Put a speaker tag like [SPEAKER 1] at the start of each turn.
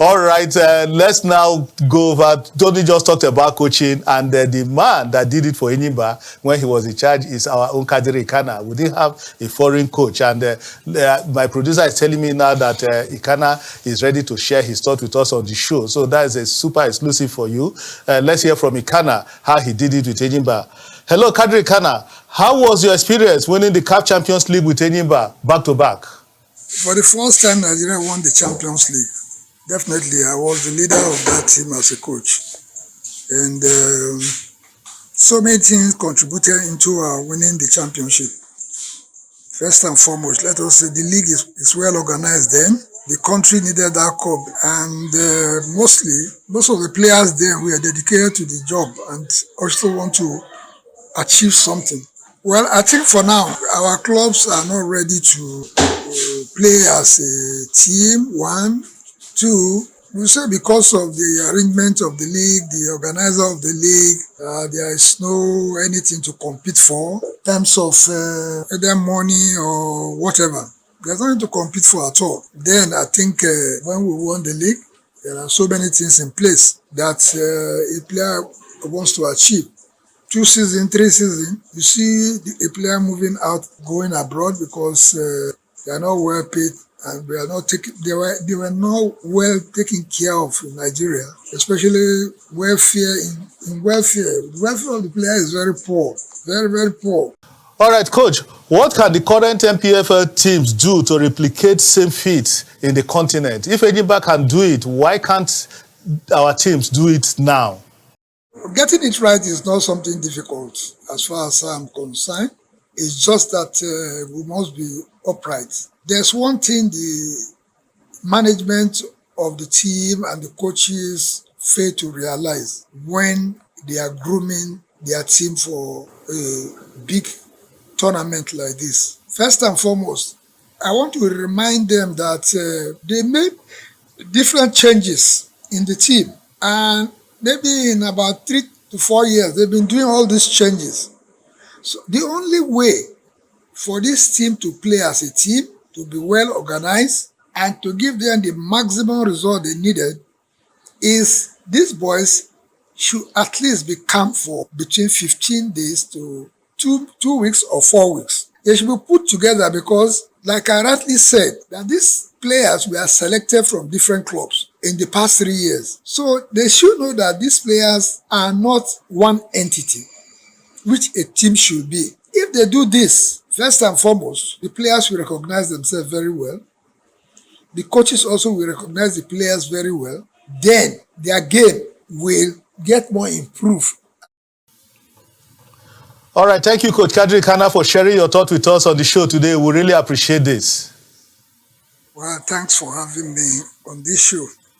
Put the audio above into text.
[SPEAKER 1] All right, let's now go over. Tony just talked about coaching, and the man that did it for ENYIMBA when he was in charge is our own Kadiri Ikhana. We didn't have a foreign coach, and my producer is telling me now that Ikhana is ready to share his thoughts with us on the show. So that is a super exclusive for you. Let's hear from Ikhana how he did it with ENYIMBA. Hello, Kadiri Ikhana. How was your experience winning the CAF Champions League with ENYIMBA back to back?
[SPEAKER 2] For the first time, Nigeria won the Champions League. Definitely, I was the leader of that team as a coach. And so many things contributed into winning the championship. First and foremost, let us say the league is well organized then. The country needed that cup. And most of the players then were dedicated to the job and also want to achieve something. Well, I think for now, our clubs are not ready to play as a team, one. Two, we say because of the arrangement of the league, the organizer of the league, there is no anything to compete for in terms of either money or whatever. There's nothing to compete for at all. Then I think when we won the league, there are so many things in place that a player wants to achieve. 2 seasons, 3 seasons, you see a player moving out, going abroad because they are not well paid. And they were not well taken care of in Nigeria, especially welfare. In welfare, the welfare of the player is very poor, very, very poor.
[SPEAKER 1] All right, Coach, what can the current MPFL teams do to replicate same feats in the continent? If ENYIMBA can do it, why can't our teams do it now?
[SPEAKER 2] Getting it right is not something difficult as far as I'm concerned. It's just that we must be upright. There's one thing the management of the team and the coaches fail to realize when they are grooming their team for a big tournament like this. First and foremost, I want to remind them that they made different changes in the team. And maybe in about 3 to 4 years, they've been doing all these changes. So the only way for this team to play as a team, to be well organized, and to give them the maximum result they needed is these boys should at least be camped for between 15 days to 2 weeks or 4 weeks. They should be put together because, like I rightly said, that these players were selected from different clubs in the past 3 years. So they should know that these players are not one entity, which a team should be. If they do this, first and foremost, the players will recognize themselves very well. The coaches also will recognize the players very well. Then their game will get more improved.
[SPEAKER 1] All right, thank you, Coach Kadiri Ikhana, for sharing your thoughts with us on the show today. We really appreciate this.
[SPEAKER 2] Well, thanks for having me on this show.